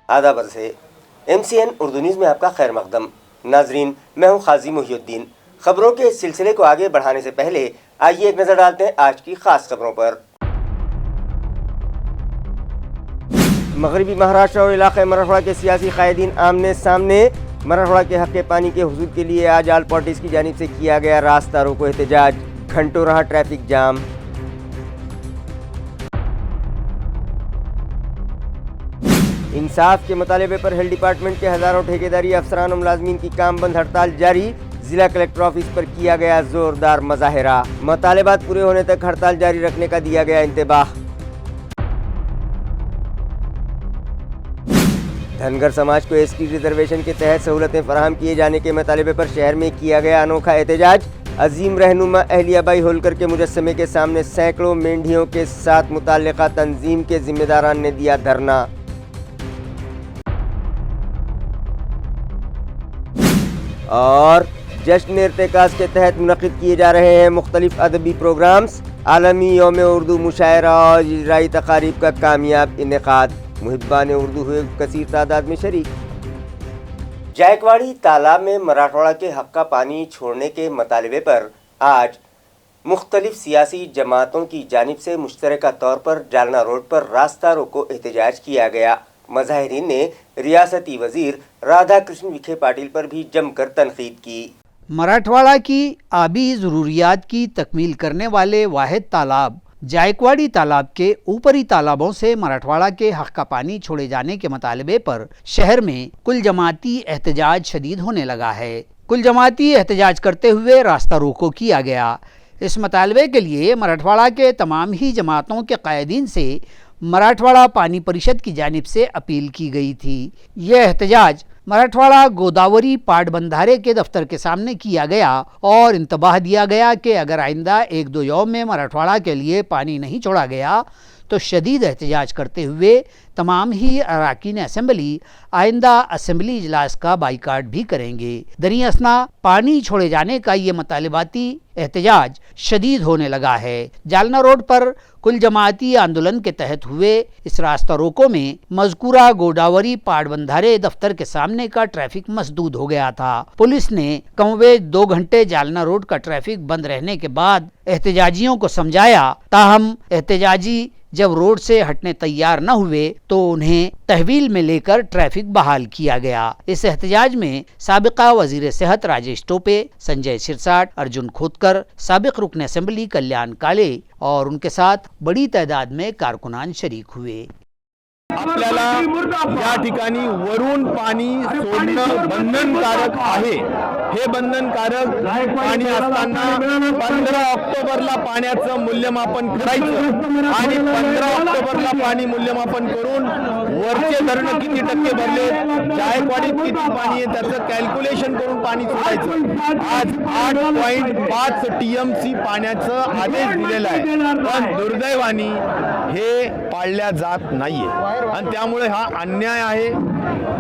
आदाब से MCN Urdu news में आपका खैर मकदम। नाजरीन, मैं हूं खाजी मुहिउद्दीन। खबरों के इस सिलसिले को आगे बढ़ाने से पहले आइए एक नज़र डालते हैं आज की खास खबरों पर। मगरबी महाराष्ट्र और इलाक़े मराठवाड़ा के सियासी कायदीन आमने सामने। मराठवाड़ा के हक़ पानी के हुसूल के लिए आज आल पार्टीज़ की जानिब से किया गया रास्ता रोको एहतजाज। घंटों रहा ट्रैफिक जाम। इंसाफ के मुतालबे पर हेल्थ डिपार्टमेंट के हज़ारों ठेकेदारी अफसरान और मुलाजमीन की काम बंद हड़ताल जारी। जिला कलेक्टर ऑफिस पर किया गया जोरदार मुजाहिरा। मुतालबात पूरे होने तक हड़ताल जारी रखने का दिया गया इंतबाह। धनगर समाज को ST रिजर्वेशन के तहत सहूलतें फराहम किए जाने के मुतालबे पर शहर में किया गया अनोखा एहतजाज। अजीम रहनुमा अहलियाबाई होलकर के मुजस्समे के सामने सैकड़ों मेंढियों के साथ मुताल्लिका तंजीम के जिम्मेदारान ने दिया धरना। और जश्न इर्तिकाज़ के तहत मुनक़िद किए जा रहे हैं मुख्तलिफ अदबी प्रोग्राम्स। आलमी यौम उर्दू मुशायरा और इजराई तकारीब का कामयाब इनेकाद। मुहिब्बान उर्दू हुए कसीर तादाद में शरीक। जायकवाड़ी तालाब में मराठवाड़ा के हक़ का पानी छोड़ने के मुतालबे पर आज मुख्तलिफ सियासी जमातों की जानिब से मुश्तरका तौर पर जालना रोड पर रास्ता रोको एहतजाज किया गया। मुजाहिरीन ने रियासती वजीर राधा कृष्ण विखे पाटिल पर भी जमकर तनकीद की। मराठवाड़ा की आबी ज़रूरियात की तकमील करने वाले वाहिद तालाब जायकवाड़ी तालाब के ऊपरी तालाबों से मराठवाड़ा के हक़ का पानी छोड़े जाने के मुतालबे पर शहर में कुल जमाती एहतजाज शदीद होने लगा है। कुल जमाती एहतजाज करते हुए रास्ता रोको किया गया। इस मुतालबे के लिए मराठवाड़ा के तमाम ही जमातों के कायदीन से मराठवाड़ा पानी परिषद की जानिब से अपील की गई थी। यह एहतजाज मराठवाड़ा गोदावरी पाट बंधारे के दफ्तर के सामने किया गया और इंतबाह दिया गया कि अगर आइंदा 1-2 यौम में मराठवाड़ा के लिए पानी नहीं छोड़ा गया तो शदीद एहतजाज करते हुए तमाम ही अरकान असम्बली आइंदा असम्बली इजलास का बाइकाट भी करेंगे। दरी असना पानी छोड़े जाने का ये मुतालबाती एहतजाज शदीद होने लगा है। जालना रोड पर कुल जमाती आंदोलन के तहत हुए इस रास्ता रोको में मज़कूरा गोदावरी पाट बंधारे दफ्तर के सामने का ट्रैफिक मसदूद हो गया था। पुलिस ने कमोबेश 2 घंटे जालना रोड का ट्रैफिक बंद रहने के बाद एहतजाजियों को समझाया, ताहम एहतजाजी जब रोड से हटने तैयार न हुए तो उन्हें तहवील में लेकर ट्रैफिक बहाल किया गया। इस एहतजाज में साबिका वजीर सेहत राजेश टोपे, संजय सिरसाट, अर्जुन खोतकर, साबिक रुकन असेंबली कल्याण काले और उनके साथ बड़ी तादाद में कारकुनान शरीक हुए। आपल्याला या ठिकाणी वरून पाणी सोडणं बंधनकारक आहे। हे बंधनकारक पाणी असताना 15 ऑक्टोबरला पाण्याचं मूल्यमापन करायचं आणि 15 ऑक्टोबरला पाणी मूल्यमापन करून वरचे धरण किती टक्के भरले, जायकवाडीत किती पाणी आहे त्याचं कॅल्क्युलेशन करून पाणी सोडायचं। आज 8.5 TMC पाण्याचं आदेश दिलेला आहे, पण दुर्दैवाने हे पाळल्या जात नाहीये आणि त्यामुळे हा अन्याय आहे।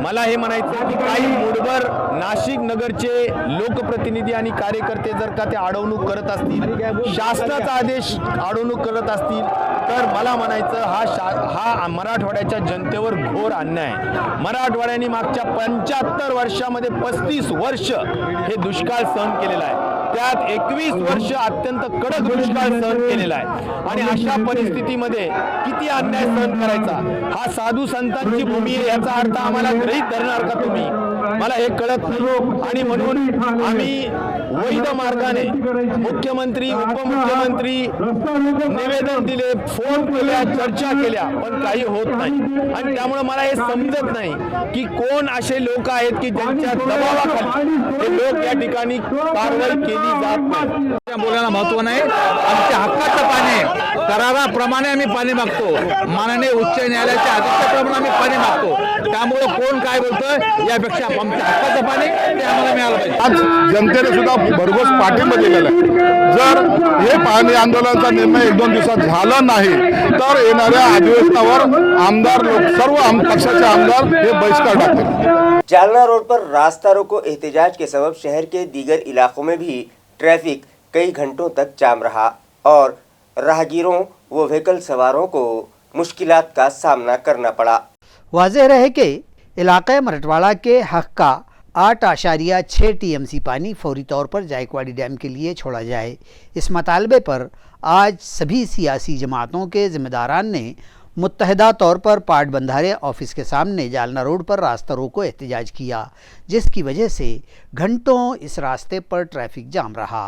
मला हे म्हणायचं की काही मूडवर नाशिक नगरचे लोकप्रतिनिधी आणि कार्यकर्ते जर का ते अडवणूक करत असतील, शासनाचा आदेश अडवणूक करत असतील तर मला म्हणायचं हा मराठवाड्याच्या जनतेवर घोर अन्याय आहे। मराठवाड्याने मागच्या 75 वर्षामध्ये 35 वर्ष हे दुष्काळ सहन केलेला आहे, त्यात 21 वर्ष अत्यंत कडक दुष्काळ सहन केलेला आहे आणि अशा परिस्थितीमध्ये किती अन्याय सहन करायचा। हा साधू संतांची भूमी आहे याचा अर्थ आम्हाला गृहीत धरणार का तुम्ही? मला हे कळत नाही आणि म्हणून आम्ही वैध मार्गाने मुख्यमंत्री उपमुख्यमंत्री निवेदन दिले, फोन केल्या, चर्चा केल्या, पण काही होत नाही आणि त्यामुळे मला हे समजत नाही की कोण असे लोक आहेत की ज्यांच्या दबावाखाली हे लोक या ठिकाणी कारवाई केली जात नाही। बोलायला महत्व नाही। आमच्या हक्काचं पाणी कराराप्रमाणे आम्ही पाणी मागतो, माननीय उच्च न्यायालयाच्या आदेशाप्रमाणे आम्ही पाणी मागतो। त्यामुळे कोण काय बोलतोय यापेक्षा आमच्या हक्काचं पाणी ते आम्हाला मिळालं पाहिजे। आज जनतेने सुद्धा भरघोस पाठिंबा दिलेला आहे। जर हे पाणी आंदोलनाचा निर्णय 1-2 दिवसात झाला नाही तर येणाऱ्या अधिवेशनावर आमदार लोक सर्व पक्षाचे आमदार हे बहिष्कार टाकतील। जालना रोड पर रास्ता रोको एहतजाज के सबब शहर के दीगर इलाकों में भी ट्रैफिक कई घंटों तक जाम रहा और राहगीरों व व्हीकल सवारों को मुश्किलात का सामना करना पड़ा। वाज़ेह रहे कि इलाक़े मराठवाड़ा के हक़ का 8.6 TMC पानी फौरी तौर पर जायकवाड़ी डैम के लिए छोड़ा जाए। इस मतालबे पर आज सभी सियासी जमातों के ज़िम्मेदारान ने मुत्तहिदा तौर पर पाट बंधारे ऑफिस के सामने जालना रोड पर रास्ता रोको एहतजाज किया, जिसकी वजह से घंटों इस रास्ते पर ट्रैफिक जाम रहा।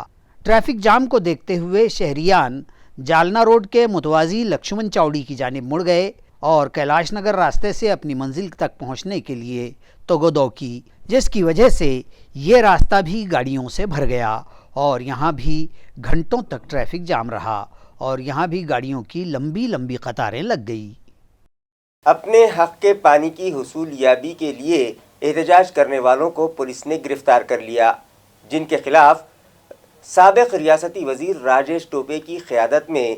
ट्रैफिक जाम को देखते हुए शहरियान जालना रोड के मुतवाज़ी लक्ष्मण चौड़ी की जानिब मुड़ गए और कैलाश नगर रास्ते से अपनी मंजिल तक पहुंचने के लिए तगोदो की, जिसकी वजह से ये रास्ता भी गाड़ियों से भर गया और यहाँ भी घंटों तक ट्रैफिक जाम रहा और यहाँ भी गाड़ियों की लंबी लंबी कतारें लग गई। अपने हक के पानी की हुसूलियाबी के लिए एहतजाज करने वालों को पुलिस ने गिरफ्तार कर लिया, जिनके खिलाफ साबिक रियासती वजीर राजेश टोपे की क़यादत में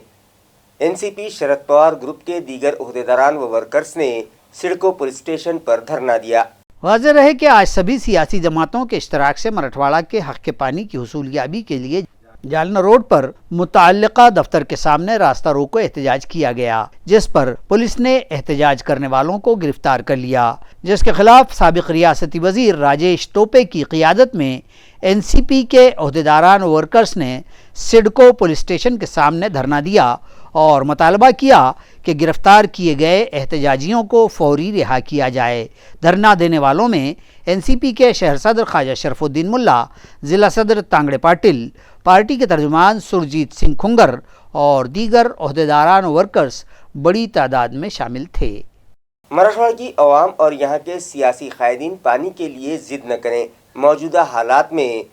NCP शरद पवार ग्रुप के दीगर ओहदेदारान व वर्कर्स ने सिडको पुलिस स्टेशन पर धरना दिया। वाज़ेह रहे कि आज सभी सियासी जमातों के इश्तराक से मराठवाड़ा के हक़ के पानी की हुसूलियाबी के लिए जालना रोड पर मुताल्लिका दफ्तर के सामने रास्ता रोको एहतजाज किया गया, जिस पर पुलिस ने एहतजाज करने वालों को गिरफ्तार कर लिया, जिसके खिलाफ साबिक रियासती वजीर राजेश टोपे की क़यादत में NCP के ओहदेदारान वर्कर्स ने सिडको पुलिस स्टेशन के सामने धरना दिया और मुतालबा किया कि गिरफ्तार किए गए एहतजाजियों को फौरी रिहा किया जाए। धरना देने वालों में NCP के शहर सदर ख्वाजा शरफुद्दीन मुल्ला, ज़िला सदर तांगड़े पाटिल, पार्टी के तर्जुमान सुरजीत सिंह खुंगर और दीगर ओहदेदारान वर्कर्स बड़ी तादाद में शामिल थे। मराठवाड़ा की अवाम और यहाँ के सियासी कायदीन पानी के लिए ज़िद न करें। मौजूदा हालात में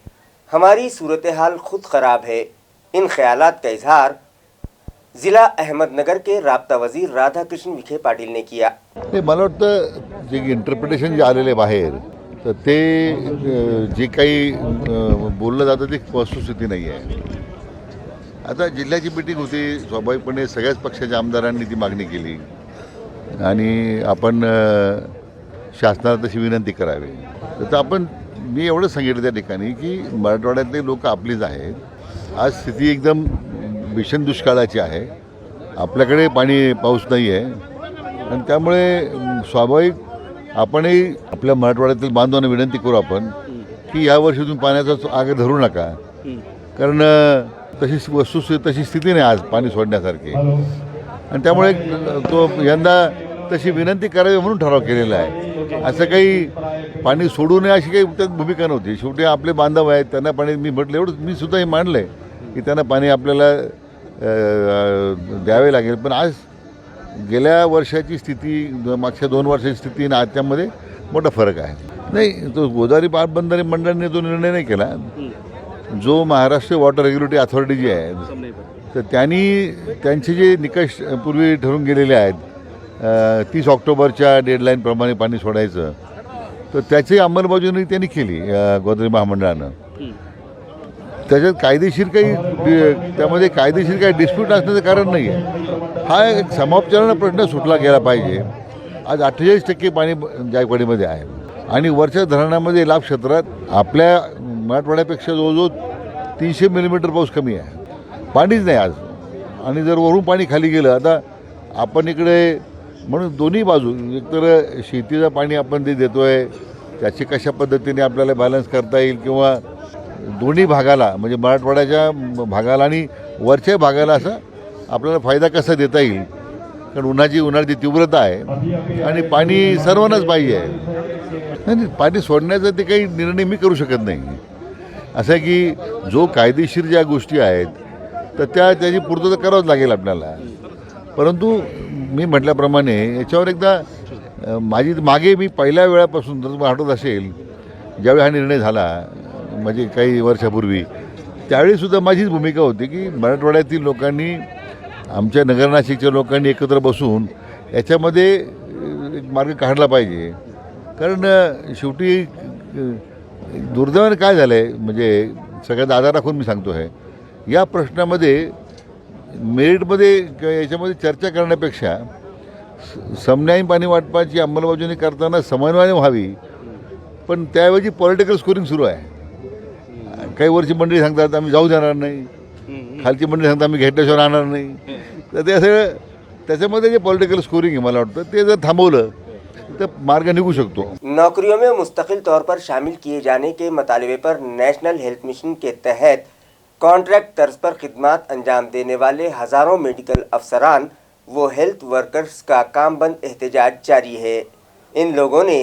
हमारी सूरत हाल खुद ख़राब है। इन ख्यालात का इजहार ज़िला अहमदनगर के राब्ता वजीर राधा कृष्ण विखे पाटील ने किया। मला वाटतं जे इंटरप्रिटेशन जे आलेले बाहेर तर ते जे काही बोललं जातं ते वस्तुस्थिती नाही आहे। आता जिल्ह्याची मीटिंग होती, स्वाभाविकपणे सगळ्याच पक्षाच्या आमदारांनी ती मागणी केली आणि आपण शासनाला तशी विनंती करावी। तर आपण मी एवढं सांगितलं त्या ठिकाणी की मराठवाड्यातले लोक आपलीच आहेत। आज स्थिती एकदम भीषण दुष्काळाची आहे, आपल्याकडे पाऊस नाही आहे आणि त्यामुळे स्वाभाविक आपणही आपल्या मराठवाड्यातील बांधवांना विनंती करू आपण की यावर्षी तुम्ही पाण्याचा आगे धरू नका, कारण तशी स्थिती नाही आज पाणी सोडण्यासारखी आणि त्यामुळे तो यंदा तशी विनंती करावी म्हणून ठराव केलेला आहे। असं काही पाणी सोडू नये अशी काही त्यात भूमिका नव्हती। शेवटी आपले बांधव आहेत, त्यांना पाणी मी म्हटलं एवढं मी सुद्धा हे मानलं आहे की त्यांना पाणी आपल्याला द्यावे लागेल, पण आज गेल्या वर्षाची स्थिती, मागच्या 2 वर्षाची स्थिती आणि आजच्यामध्ये मोठा फरक आहे। नाही, तो गोदावरी पाटबंधारे मंडळाने तो निर्णय नाही केला, जो महाराष्ट्र वॉटर रेग्युलेटरी अथॉरिटी जी आहे तर त्यांनी त्यांचे जे निकष पूर्वी ठरवून गेलेले आहेत 30 ऑक्टोबरच्या डेडलाईनप्रमाणे पाणी सोडायचं, तर त्याची अंमलबजावणी त्यांनी केली गोदावरी महामंडळानं। त्याच्यात कायदेशीर त्यामध्ये कायदेशीर काही डिस्प्यूट असण्याचं कारण नाही आहे। हा एक समापचाराचा प्रश्न सुटला गेला पाहिजे। आज 48% पाणी जायकवाडीमध्ये आहे आणि वरच्या धरणामध्ये लाभ क्षेत्रात आपल्या मराठवाड्यापेक्षा जवळजवळ 300 मिलीमीटर पाऊस कमी आहे, पाणीच नाही आज। आणि जर वरून पाणी खाली गेलं, आता आपण इकडे म्हणून दोन्ही बाजू, एकतर शेतीचं पाणी आपण ते देतोय त्याची कशा पद्धतीने आपल्याला बॅलन्स करता येईल किंवा दोन्ही भागाला म्हणजे मराठवाड्याच्या भागाला आणि वरच्या भागाला असा आपल्याला फायदा कसा देता येईल, कारण उन्हाळ्याची तीव्रता आहे आणि पाणी सर्वांनाच पाहिजे आहे। नाही, पाणी सोडण्याचा ते काही निर्णय मी करू शकत नाही। असं आहे की जो कायदेशीर ज्या गोष्टी आहेत तर त्याची पूर्तता करावंच लागेल आपल्याला। परंतु मी म्हटल्याप्रमाणे याच्यावर एकदा मागे मी पहिल्या वेळापासून जर तुम्हाला आठवत असेल, ज्यावेळी हा निर्णय झाला म्हणजे काही वर्षापूर्वी, त्यावेळीसुद्धा माझीच भूमिका होती की मराठवाड्यातील लोकांनी, आमच्या नगरनाशिकच्या लोकांनी एकत्र बसून याच्यामध्ये एक मार्ग काढला पाहिजे। कारण शेवटी दुर्दैवाने काय झालं आहे, म्हणजे सगळ्यात आधार राखून मी सांगतो आहे, या प्रश्नामध्ये मेरिटमध्ये याच्यामध्ये चर्चा करण्यापेक्षा समन्यायी पाणी वाटपाची अंमलबजावणी करताना समन्वयाने व्हावी, पण त्याऐवजी पॉलिटिकल स्कोरिंग सुरू आहे। काही वरची मंडळी सांगतात आम्ही जाऊ देणार नाही, खालची मंडळी सांगतात आम्ही घेतल्याशिवाय राहणार नाही। तर ते असं त्याच्यामध्ये जे पॉलिटिकल स्कोरिंग आहे मला वाटतं ते जर थांबवलं तर मार्ग निघू शकतो. नौकरियों में मुस्तकिल तौर पर शामिल किए जाने के मुतालबे पर नेशनल हेल्थ मिशन के तहत कॉन्ट्रैक्ट तर्ज पर खिदमत अंजाम देने वाले हज़ारों मेडिकल अफसरान व हेल्थ वर्कर्स का काम बंद एहतजाज जारी है. इन लोगों ने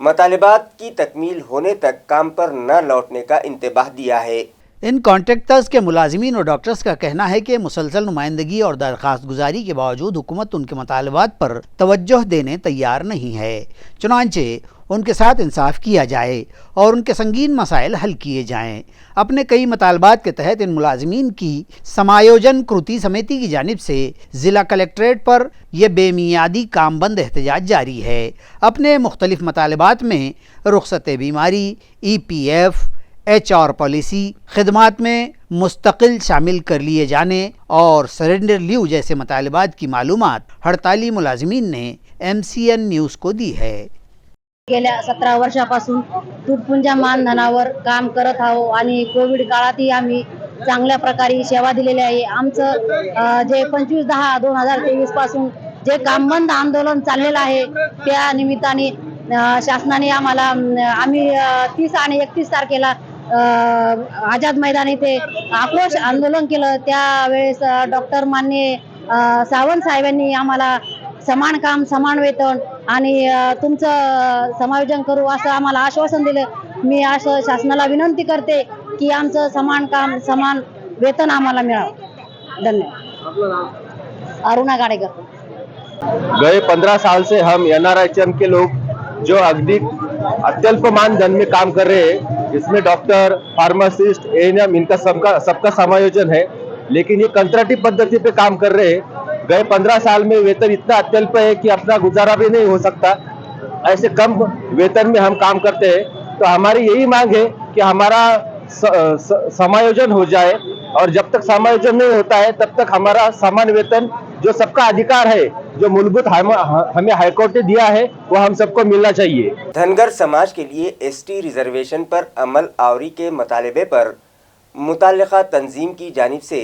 मुतालबात की तकमील होने तक काम पर न लौटने का इंतबाह दिया है. इन कॉन्ट्रैक्टर्स के मुलाजिमीन और डॉक्टर्स का कहना है कि मुसलसल नुमाइंदगी और दरख्वास्त गुजारी के बावजूद हुकूमत उनके मुतालबात पर तवज्जो देने तैयार नहीं है. चुनांचे उनके साथ इंसाफ किया जाए और उनके संगीन मसाइल हल किए जाएं. अपने कई मुतालबात के तहत इन मुलाजिमीन की समायोजन कृति समिति की जानिब से ज़िला कलेक्ट्रेट पर यह बेमियादी काम बंद एहतजाज जारी है. अपने मुख्तलिफ मुतालबात में रुखसत बीमारी, EPF, HR पॉलिसी, खिदमात में मुस्तकिल शामिल कर लिए जाने और सरेंडर लीव जैसे मुतालबात की मालूमात हड़ताली मुलाजिमीन ने MCN न्यूज़ को दी है. गेल्या 17 वर्षापासून तुटपुंजा मानधनावर काम करत आहोत आणि कोविड काळातही आम्ही चांगल्या प्रकारे सेवा दिलेली आहे. आमचं जे 25/10/2023 पासून जे कामबंद आंदोलन चाललेलं आहे त्या निमित्ताने शासनाने आम्हाला आम्ही 30 आणि 31 तारखेला आझाद मैदान येथे आक्रोश आंदोलन केलं. त्यावेळेस डॉक्टर मान्य सावंत साहेबांनी आम्हाला समान काम समान वेतन आणि तुमचं समायोजन करू असं आम्हाला आश्वासन दिलं. मी असं शासनाला विनंती करते की आमचं समान काम समान वेतन आम्हाला मिळावं. धन्यवाद. अरुणा गाडेकर. गए 15 साल से हम NRHM के लोग जो अत्यल्प मानधन में काम कर रहे हैं, जिसमें डॉक्टर, फार्मासिस्ट, ANM इनका सबका समायोजन है, लेकिन ये कंत्राटी पद्धति पे काम कर रहे हैं. गए 15 साल में वेतन इतना अत्यल्प है कि अपना गुजारा भी नहीं हो सकता. ऐसे कम वेतन में हम काम करते हैं. तो हमारी यही मांग है कि हमारा समायोजन हो जाए, और जब तक समायोजन नहीं होता है तब तक हमारा समान वेतन जो सबका अधिकार है, जो मूलभूत हमें हाईकोर्ट ने दिया है, वो हम सबको मिलना चाहिए. धनगर समाज के लिए ST रिजर्वेशन पर अमल आवरी के मुतालबे पर मुतल्लिका तंजीम की जानिब से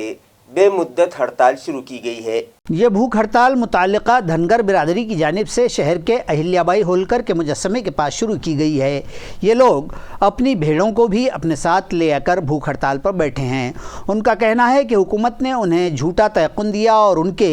बेमुद्दत हड़ताल शुरू की गई है. ये भूख हड़ताल मुताल्लिका धनगर बिरादरी की जानिब से शहर के अहिल्याबाई होलकर के मुजस्समे के पास शुरू की गई है. ये लोग अपनी भेड़ों को भी अपने साथ ले आकर भूख हड़ताल पर बैठे हैं. उनका कहना है कि हुकूमत ने उन्हें झूठा तयक़ुन दिया और उनके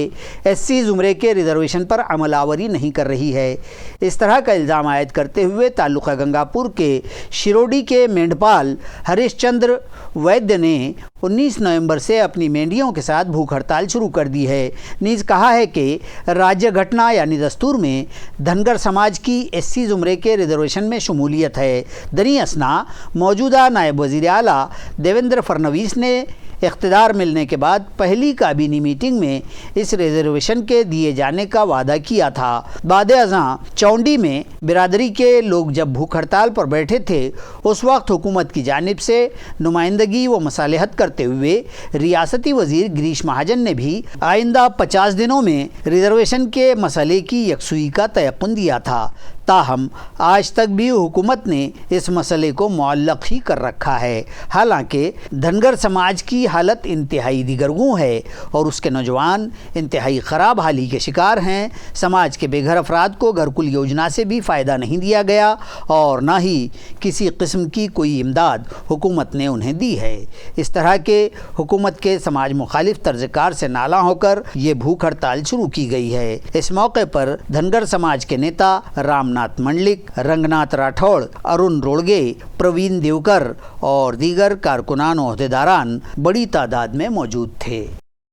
SC ज़ुमरे के रिजर्वेशन पर अमलावरी नहीं कर रही है. इस तरह का इल्ज़ाम आयद करते हुए तालुका गंगापुर के शिरोडी के मेंढपाल हरीश चंद्र वैद्य ने 19 नवंबर से अपनी मेंढियों के साथ भूख हड़ताल शुरू कर दी है. नीज कहा है कि राज्य घटना यानी दस्तूर में धनगर समाज की SC ज़ुमरे के रिजर्वेशन में शमूलियत है. दनी असना मौजूदा नायब वज़ीर आला देवेंद्र फडणवीस ने इख्तिदार मिलने के बाद पहली काबीनी मीटिंग में इस रिजर्वेशन के दिए जाने का वादा किया था. बाद अज़ां चौंडी में बिरादरी के लोग जब भूख हड़ताल पर बैठे थे, उस वक्त हुकूमत की जानिब से नुमाइंदगी व मसालहत करते हुए रियासती वज़ीर गिरीश महाजन ने भी आइंदा 50 दिनों में रिजर्वेशन के मसले की यकसुई का तयक़ुन दिया था. ताहम आज तक भी हुकूमत ने इस मसले को मुअल्लक़ ही कर रखा है. हालांकि धनगर समाज की हालत इंतहाई दिगरगूं है और उसके नौजवान इंतहाई ख़राब हाली के शिकार हैं. समाज के बेघर अफराद को घरकुल योजना से भी फ़ायदा नहीं दिया गया और ना ही किसी किस्म की कोई इमदाद हुकूमत ने उन्हें दी है. इस तरह के हुकूमत के समाज मुखालिफ तर्ज़कार से नाला होकर ये भूख हड़ताल शुरू की गई है. इस मौके पर धनगर समाज के नेता रामनाथ मंडलिक, रंगनाथ राठौड़, अरुण रोड़गे, प्रवीण देवकर और दीगर कारकुनान ओहदेदारान बड़ी तादाद में मौजूद थे.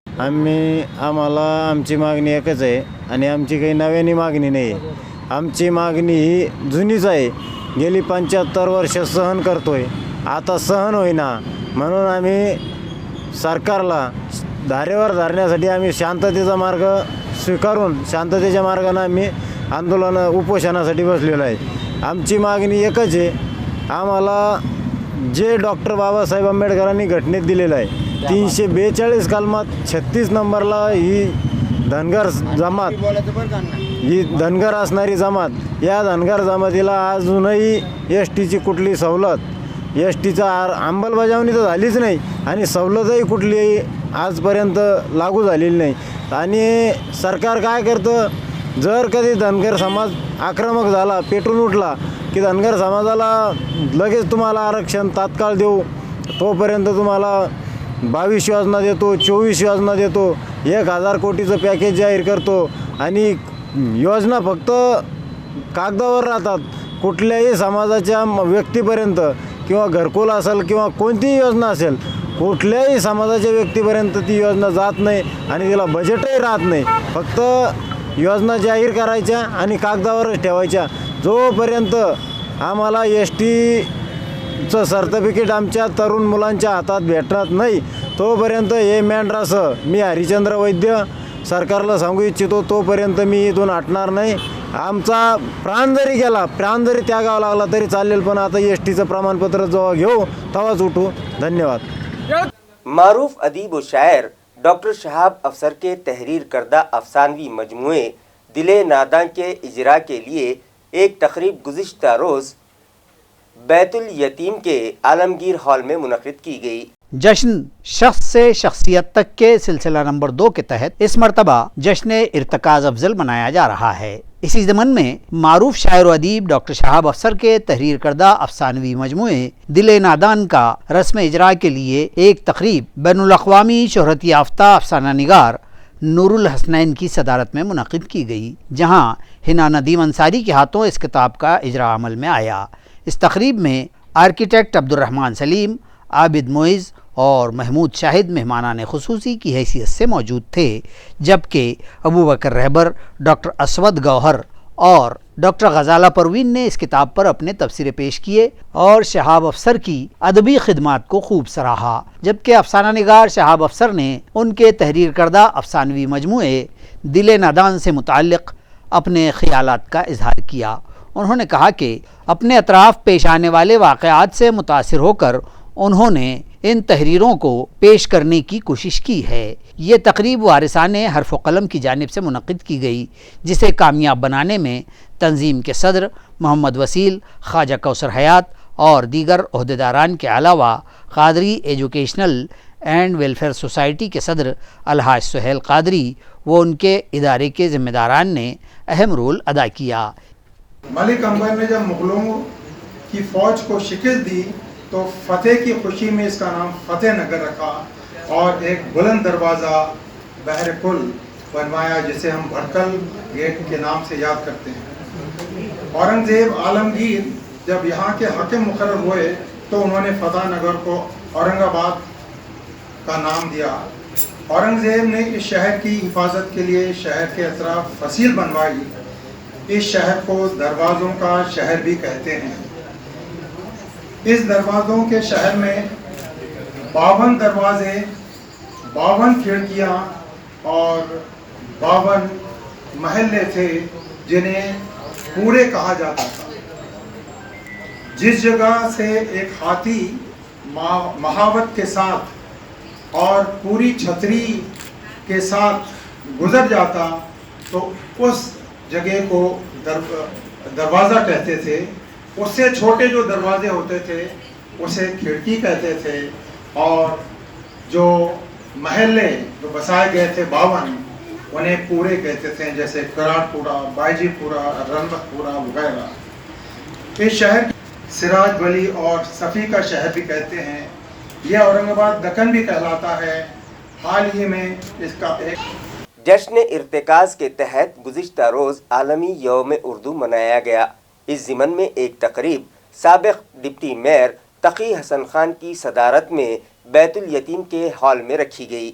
आम्हाला आमची मागणी एकच आहे आणि आमची काही नव्याने मागणी नाही. आमची मागणी ही जुनीच आहे. गेली 75 वर्ष सहन करतोय, आता सहन होईना म्हणून आम्ही सरकारला धारेवर धरण्यासाठी आम्ही शांततेचा मार्ग स्वीकारून शांततेच्या मार्गाने आम्ही आंदोलन उपोषणासाठी बसलेलं आहे. आमची मागणी एकच आहे, आम्हाला जे डॉक्टर बाबासाहेब आंबेडकरांनी घटनेत दिलेलं आहे 342 कलमात 36 नंबरला ही धनगर जमात, ही धनगर असणारी जमात, या धनगर जमातीला अजूनही STची कुठली सवलत, STचा अंमलबजावणी तर झालीच नाही आणि सवलतही कुठलीही आजपर्यंत लागू झालेली नाही. आणि सरकार काय करतं, जर कधी धनगर समाज आक्रमक झाला, पेटून उठला की धनगर समाजाला लगेच तुम्हाला आरक्षण तात्काळ देऊ, तोपर्यंत तुम्हाला 22 योजना देतो, 24 योजना देतो, 1000 कोटीचं पॅकेज जाहीर करतो आणि योजना फक्त कागदावर राहतात. कुठल्याही समाजाच्या व्यक्तीपर्यंत किंवा घरकुल असेल किंवा कोणतीही योजना असेल, कुठल्याही समाजाच्या व्यक्तीपर्यंत ती योजना जात नाही आणि तिला बजेटही राहत नाही. फक्त योजना जाहीर करायच्या आणि कागदावरच ठेवायच्या. जोपर्यंत आम्हाला STचं सर्टिफिकेट आमच्या तरुण मुलांच्या हातात भेटणार नाही, तोपर्यंत हे मेंढरासह मी हरिचंद्र वैद्य सरकारला सांगू इच्छितो, तोपर्यंत मी इथून हटणार नाही. आमचा प्राण जरी गेला, प्राण जरी त्यागावा लागला तरी चालेल, पण आता STचं प्रमाणपत्र जेव्हा घेऊ तेव्हाच उठू. धन्यवाद. मारूफ अदीब व शायर डॉक्टर शहाब अफसर के तहरीर करदा अफसानवी मजमूए दिले नादा के इजरा के लिए एक तकरीब गुज़िश्ता रोज़ बैतुल यतीम के आलमगीर हॉल में मुनक़िद की गई। जश्न शख्स से शख्सियत तक के सिलसिला नंबर 2 के तहत इस मरतबा जश्न इर्तकाज अफजल मनाया जा रहा है। इसी ज़मन में मारूफ शायर व अदीब डॉक्टर शहाब अफसर के तहरीर करदा अफसानवी मजमूए दिले नादान का रस्म इजरा के लिए एक तकरीब बैनुल अक़वामी शोहरत याफ्ता अफसाना निगार नूरुल हसनैन की सदारत में मुनक़िद की गई, जहाँ हिना नदीम अंसारी के हाथों इस किताब का इजरा अमल में आया। इस तकरीब में आर्किटेक्ट अब्दुर्रहमान सलीम, आबिद मोइज़ और महमूद शाहिद मेहमानान खुसूसी की हैसियत से मौजूद थे, जबकि अबू बकर रहबर, डॉक्टर असवद गौहर और डॉक्टर गजाला परवीन ने इस किताब पर अपने तबसरे पेश किए और शहाब अफसर की अदबी खिदमात को खूब सराहा। जबकि अफसाना निगार शहाब अफसर ने उनके तहरीर करदा अफसानवी मजमूए दिले नादान से मुताल्लिक़ अपने ख़यालात का इजहार किया। उन्होंने कहा कि अपने अतराफ़ पेश आने वाले वाक़यात से मुतासिर होकर उन्होंने इन तहरीरों को पेश करने की कोशिश की है। ये तकरीब वारिसाने हर्फ व कलम की जानिब से मुनक़िद की गई, जिसे कामयाब बनाने में तंजीम के सदर मोहम्मद वसील, ख्वाजा कौसर हयात और दीगर ओहदेदारान के अलावा Qadri educational and welfare society के सदर अलहाज सुहेल क़ादरी व उनके इदारे के ज़िम्मेदारान ने अहम रोल अदा किया। मलिक अंबर ने जब मुग़लों की फ़ौज को शिकस्त दी तो फ़तेह की खुशी में इसका नाम फ़तेह नगर रखा और एक बुलंद दरवाज़ा बहर कुल बनवाया, जिसे हम भटकल गेट के नाम से याद करते हैं। औरंगज़ेब आलमगीर जब यहाँ के हाकिम मुकर्रर हुए तो उन्होंने फ़तेह नगर को औरंगाबाद का नाम दिया। औरंगज़ेब ने इस शहर की हिफाजत के लिए शहर के अतराफ फसील बनवाई। इस शहर को दरवाज़ों का शहर भी कहते हैं। इस दरवाज़ों के शहर में 52 दरवाजे, 52 खिड़कियाँ और 52 महल्ले थे, जिन्हें पूरे कहा जाता था। जिस जगह से एक हाथी महावत के साथ और पूरी छतरी के साथ गुजर जाता तो उस जगह को दरवाज़ा कहते थे। उससे छोटे जो दरवाजे होते थे उसे खिड़की कहते थे, और जो महल्ले जो बसाए गए थे 52 उन्हें पूरे कहते थे, जैसे कराटपुरा, बायजीपुरा, रनबतपुरा वगैरह। इस शहर सिराज वली और सफ़ी का शहर भी कहते हैं। यह औरंगाबाद दक्कन भी कहलाता है। हाल ही में इसका एक जश्न इर्तिकाज के तहत गुज़िश्ता रोज़ आलमी यौम उर्दू मनाया गया। इस ज़िमन में एक तकरीब साबिक़ डिप्टी मेयर तकी हसन खान की सदारत में बैतुल यतीम के हॉल में रखी गई।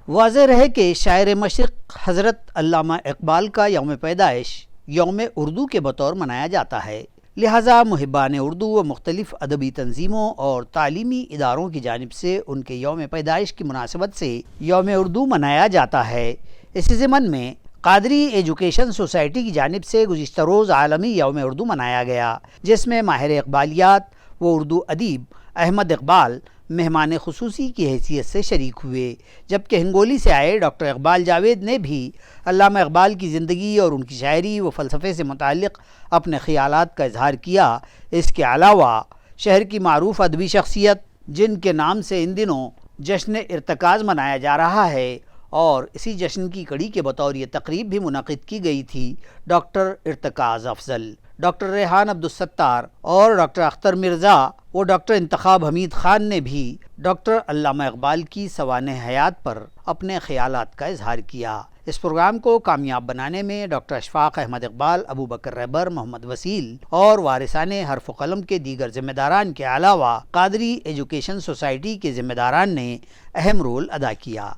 वाज़ेह रहे कि शायर मशरिक़ हज़रत अल्लामा इक़बाल का यौम पैदाइश यौम उर्दू के बतौर मनाया जाता है, लिहाजा मुहिब्बान उर्दू व मुख्तलिफ़ अदबी तंजीमों और तालीमी इदारों की जानिब से उनके यौम पैदाइश की मुनासिबत से यौम उर्दू मनाया जाता है। इसी ज़िमन में क़ादरी एजुकेशन सोसाइटी की जानिब से गुज़िश्ता रोज़ आलमी यौम उर्दू मनाया गया, जिसमें माहिर इक़बालियात व उर्दू अदीब अहमद इक़बाल मेहमान खुसूसी की हैसियत से शरीक हुए, जबकि हिंगोली से आए डॉक्टर इक़बाल जावेद ने भी अल्लामा इक़बाल की ज़िंदगी और उनकी शायरी व फ़लसफ़े से मुताल्लिक़ अपने ख़यालात का इजहार किया। इसके अलावा शहर की मारूफ़ अदबी शख्सियत जिनके नाम से इन दिनों जश्न इर्तिकाज़ मनाया जा रहा है اور اسی جشن کی کڑی کے بطور یہ تقریب بھی منعقد کی گئی تھی ڈاکٹر ارتکاز افضل، ڈاکٹر ریحان عبدالستار اور ڈاکٹر اختر مرزا و ڈاکٹر انتخاب حمید خان نے بھی ڈاکٹر علامہ اقبال کی سوانح حیات پر اپنے خیالات کا اظہار کیا۔ اس پروگرام کو کامیاب بنانے میں ڈاکٹر اشفاق احمد اقبال، ابو بکر رہبر، محمد وسیل اور وارثان حرف و قلم کے دیگر ذمہ داران کے علاوہ قادری ایجوکیشن سوسائٹی کے ذمہ داران نے اہم رول ادا کیا۔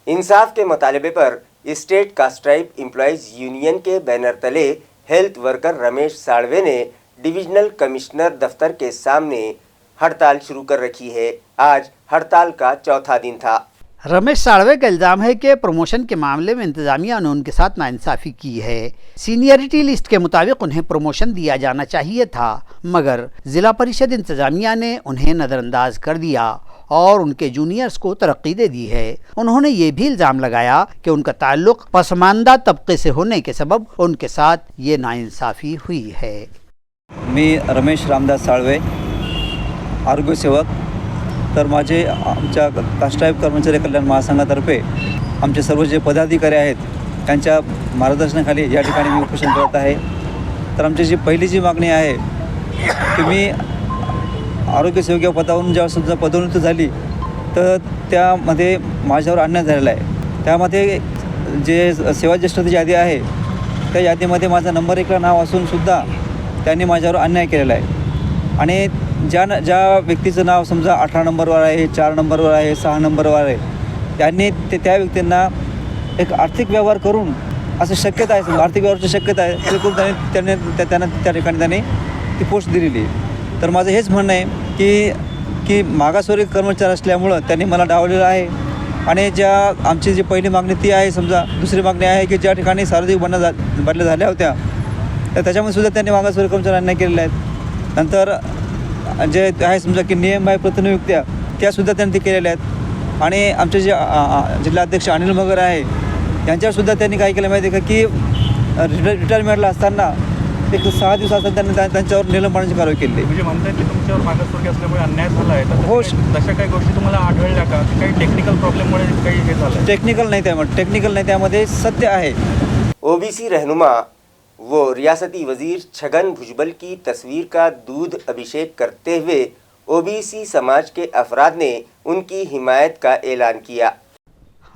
انصاف کے مطالبے پر اسٹیٹ کاسٹرائب امپلائیز یونین کے بینر تلے ہیلتھ ورکر رمیش ساڑوے نے ڈویژنل کمشنر دفتر کے سامنے ہڑتال شروع کر رکھی ہے۔ آج ہڑتال کا چوتھا دن تھا۔ رمیش ساڑوے کا الزام ہے کہ پروموشن کے معاملے میں انتظامیہ نے ان کے ساتھ ناانصافی کی ہے۔ سینئرٹی لسٹ کے مطابق انہیں پروموشن دیا جانا چاہیے تھا، مگر ضلع پریشد انتظامیہ نے انہیں نظر انداز کر دیا اور ان کے جونیئرز کو ترقی دے دی ہے۔ انہوں نے یہ بھی الزام لگایا کہ ان کا تعلق پسماندہ طبقے سے ہونے کے سبب ان کے ساتھ یہ ناانصافی ہوئی ہے۔ मी रमेश रामदास साळवे, आरोग्य सेवक। तर माझे आमच्या कास्ट्राईब कर्मचारी कल्याण महासंघातर्फे आमचे सर्व जे पदाधिकारी आहेत त्यांच्या मार्गदर्शनाखाली या ठिकाणी मी उपोषण करत आहे। तर आमची जी पहिली जी मागणी आहे की मी आरोग्य सेवक या पदावरून जेव्हा समजा पदोन्नती झाली तर त्यामध्ये माझ्यावर अन्याय झालेला आहे। त्यामध्ये जे सेवा ज्येष्ठतेची यादी आहे त्या यादीमध्ये माझा नंबर 1ला नाव असूनसुद्धा त्यांनी माझ्यावर अन्याय केलेला आहे। आणि ज्या व्यक्तीचं नाव समजा 18 नंबरवर आहे, 4 नंबरवर आहे, 6 नंबरवर आहे, त्यांनी त्या व्यक्तींना एक आर्थिक व्यवहार करून असं शक्यता आहे, समजा आर्थिक व्यवहाराची शक्यता आहे ते करून त्यांना त्या ठिकाणी त्यांनी ती पोस्ट दिलेली। तर माझं हेच म्हणणं आहे की मागासवर्गीय कर्मचारी असल्यामुळं त्यांनी मला डावलेलं आहे। आणि ज्या आमची जी पहिली मागणी ती आहे, समजा दुसरी मागणी आहे की ज्या ठिकाणी सार्वजनिक बदल्या झाल्या होत्या तर त्याच्यामध्ये सुद्धा त्यांनी मागासवर्गीय कर्मचाऱ्यांना केलेल्या आहेत। नंतर जे आहे समजा की नियमबाह्य प्रतिनियुक्त्या त्यासुद्धा त्यांनी ते केलेल्या आहेत। आणि आमचे जे जिल्हाध्यक्ष अनिल मगर आहे यांच्यावरसुद्धा त्यांनी काय केलं माहिती आहे का की रिटायरमेंटला असताना एक 6 दिवस असताना त्यांनी त्यांच्यावर निलंबनाची कारवाई केली। म्हणजे म्हणतात की तुमच्यावर मागासवर्गीय असल्यामुळे अन्याय झाला आहे, तर हो तशा काही गोष्टी तुम्हाला आढळल्या का? काही टेक्निकल प्रॉब्लेममुळे काही हे झालं? टेक्निकल नाही त्यामध्ये सत्य आहे। ओबीसी रहनुमा वो रियासती वजीर छगन भुजबल की तस्वीर का दूध अभिषेक करते हुए ओबीसी समाज के अफराद ने उनकी हिमायत का ऐलान किया।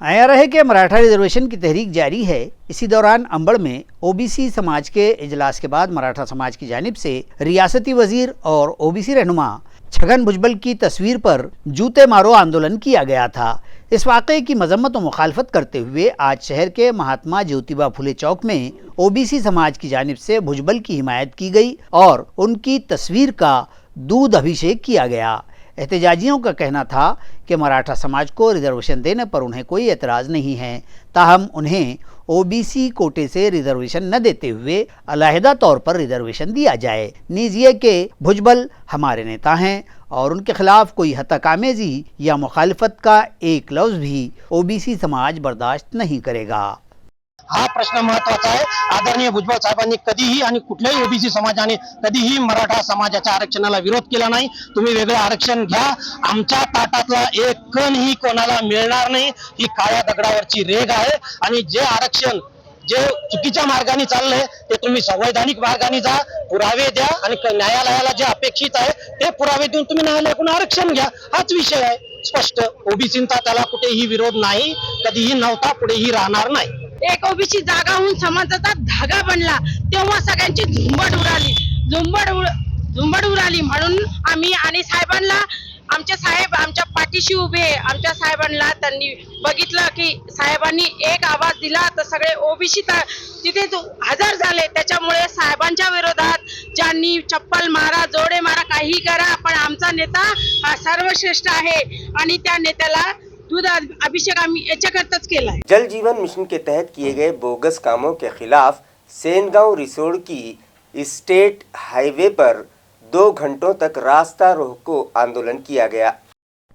आया रहे कि मराठा रिजर्वेशन की तहरीक जारी है। इसी दौरान अंबड़ में ओबीसी समाज के इजलास के बाद मराठा समाज की जानिब से रियासती वजीर और ओबीसी रहनुमा छगन भुजबल की तस्वीर पर जूते मारो आंदोलन किया गया था। इस वाक़े की मजम्मत व मुखालफत करते हुए आज शहर के महात्मा ज्योतिबा फुले चौक में ओबीसी समाज की जानिब से भुजबल की हिमायत की गई और उनकी तस्वीर का दूध अभिषेक किया गया। एहतजाजियों का कहना था कि मराठा समाज को रिजर्वेशन देने पर उन्हें कोई एतराज़ नहीं है, ताहम उन्हें ओबीसी कोटे से रिजर्वेशन न देते हुए अलहदा तौर पर रिजर्वेशन दिया जाए। नीज़ ये कि भुजबल हमारे नेता हैं और उनके खिलाफ कोई हतकामेज़ी या मुखालफत का एक लफ्ज़ भी ओबीसी समाज बर्दाश्त नहीं करेगा। हा प्रश्न महत्त्वाचा आहे। आदरणीय भुजबळ साहेबांनी कधीही आणि कुठल्याही ओबीसी समाजाने कधीही मराठा समाजाच्या आरक्षणाला विरोध केला नाही। तुम्ही वेगळं आरक्षण घ्या, आमच्या ताटातला एक कणही कोणाला मिळणार नाही, ही काळ्या दगडावरची रेघ आहे। आणि जे आरक्षण जे चुकीच्या मार्गाने चाललंय ते तुम्ही संवैधानिक मार्गाने जा, पुरावे द्या आणि न्यायालयाला जे अपेक्षित आहे ते पुरावे देऊन तुम्ही न्यायालयाकडून आरक्षण घ्या, हाच विषय आहे स्पष्ट। ओबीसींचा त्याला कुठेही विरोध नाही, कधीही नव्हता, पुढेही राहणार नाही। एक ओबीसी जागा होऊन समाजाचा धागा बनला तेव्हा सगळ्यांची झुंबड उडाली म्हणून आम्ही आणि साहेबांना आमचे साहेब आमच्या पाठीशी उभे, आमच्या साहेबांना त्यांनी बघितलं की साहेबांनी एक आवाज दिला तर सगळे ओबीसी तिथे हजर झाले। त्याच्यामुळे साहेबांच्या विरोधात ज्यांनी चप्पल मारा, जोडे मारा, काही करा, पण आमचा नेता हा सर्वश्रेष्ठ आहे आणि त्या नेत्याला दूध अभिषेक याच्याकरताच केला है। जल जीवन मिशन के तहत किए गए बोगस कामों के खिलाफ सेनगांव रिसोड की स्टेट हाईवे पर 2 घंटों तक रास्ता रोको आंदोलन किया गया।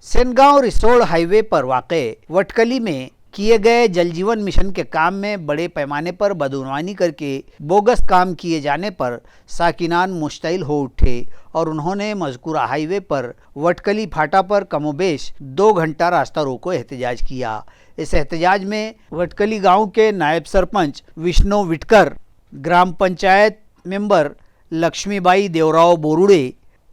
सेनगांव रिसोड हाईवे पर वाक़े वटकली में किए गए जल जीवन मिशन के काम में बड़े पैमाने पर बदउनवानी करके बोगस काम किए जाने पर साकिनान मुश्तइल हो उठे और उन्होंने मज़कूरा हाईवे पर वटकली फाटा पर कमोबेश 2 घंटा रास्ता रोको एहतजाज किया। इस एहतजाज में वटकली गांव के नायब सरपंच विष्णु विटकर, ग्राम पंचायत मेंबर लक्ष्मीबाई देवराव बोरुडे,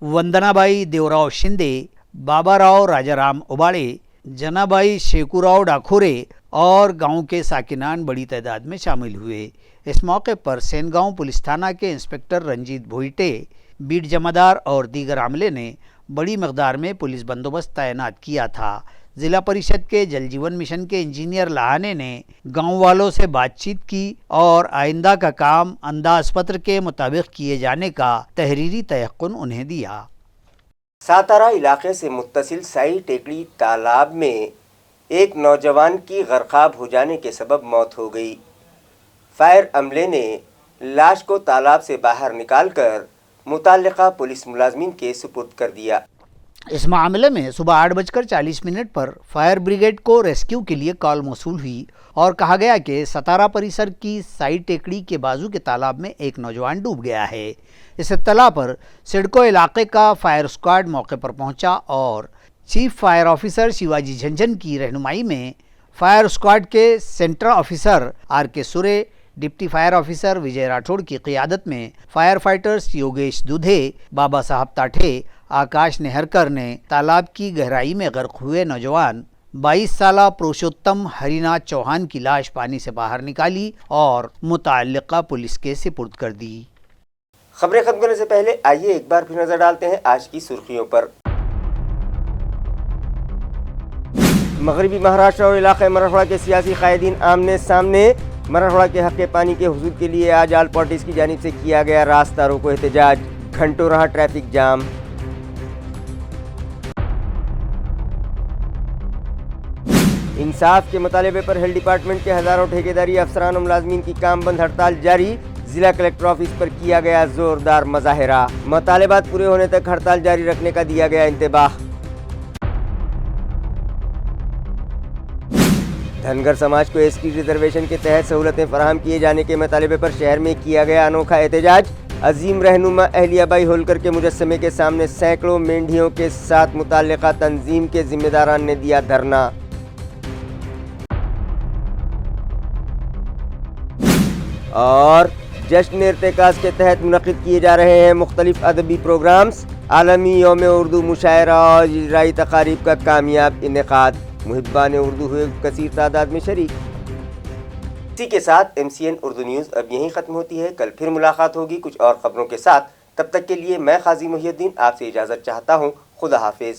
वंदनाबाई देवराव शिंदे, बाबाराव राजाराम उबाळे, जनाबाई शेकुराव डाखोरे और गांव के साकिनान बड़ी तादाद में शामिल हुए। इस मौके पर सेनगांव पुलिस थाना के इंस्पेक्टर रंजीत भोईटे, बीट जमादार और दीगर अमले ने बड़ी मकदार में पुलिस बंदोबस्त तैनात किया था। जिला परिषद के जल जीवन मिशन के इंजीनियर लहाने ने गांव वालों से बातचीत की और आइंदा का काम अंदाज पत्र के मुताबिक किए जाने का तहरीरी तयक्कुन उन्हें दिया। सातारा इलाके से मुत्तसिल साई टेकड़ी तालाब में एक नौजवान की गर्काब हो जाने के सबब मौत हो गई। फायर अमले ने लाश को तालाब से बाहर निकालकर मुताल्लिका पुलिस मुलाजमीन के सुपुर्द कर दिया। इस मामले में सुबह 8:40 पर फायर ब्रिगेड को रेस्क्यू के लिए कॉल मौसूल हुई और कहा गया कि सतारा परिसर की साई टेकड़ी के बाजू के तालाब में एक नौजवान डूब गया है। इस इत्तला पर सिडको इलाके का फायर स्क्वाड मौके पर पहुंचा और chief fire officer Shivaji Jhunjhunu की रहनुमाई में फायर स्क्वाड के सेंटर ऑफिसर RK सुरे, डिप्टी फायर ऑफिसर विजय राठौड़ की क़ियादत में फायर फाइटर्स योगेश दुधे, बाबा साहब ताठे, आकाश नेहरकर ने तालाब की गहराई में गर्क हुए नौजवान 22 साला पुरुषोत्तम हरिनाथ चौहान की लाश पानी से बाहर निकाली और मुताल्लिका पुलिस के सुपुर्द कर दी। खबरें खत्म करने से पहले आइए एक बार फिर नजर डालते हैं आज की सुर्खियों पर। मगरबी महाराष्ट्र और इलाके मराठवाड़ा के सियासी कायदीन आमने सामने। मराठवाड़ा के हक़ पानी के हुसूल के लिए आज आल पार्टीज की जानिब से किया गया रास्ता रोको एहतजाज, घंटों रहा ट्रैफिक जाम। इंसाफ के मुतालबे पर हेल्थ डिपार्टमेंट के हज़ारों ठेकेदारी अफसरान और मुलाजमीन की काम बंद हड़ताल जारी। जिला कलेक्टर ऑफिस पर किया गया जोरदार मुजाहिरा। मुतालबात पूरे होने तक हड़ताल जारी रखने का दिया गया इंतबाह। धनगर समाज को ST रिजर्वेशन के तहत सहूलतें फराहम किए जाने के मुतालबे पर शहर में किया गया अनोखा एहतजाज। अजीम रहनुमा अहलियाबाई होलकर के मुजस्समे के सामने सैकड़ों मेंढियों के साथ मुताल्लिका तंजीम के जिम्मेदारान ने दिया धरना। और जश्न इर्तिकाज़ के तहत मुनक़िद किए जा रहे हैं मुख्तलिफ अदबी प्रोग्राम्स। आलमी यौम उर्दू मुशायरा और इजराई तकारीब का कामयाब इनेकाद। मुहिब्बान उर्दू हुए कसीर तादाद में शरीक। इसी के साथ MCN उर्दू न्यूज़ अब यहीं ख़त्म होती है। कल फिर मुलाकात होगी कुछ और ख़बरों के साथ। तब तक के लिए मैं क़ाज़ी मुहियुद्दीन आपसे इजाज़त चाहता हूँ। खुदा हाफिज़।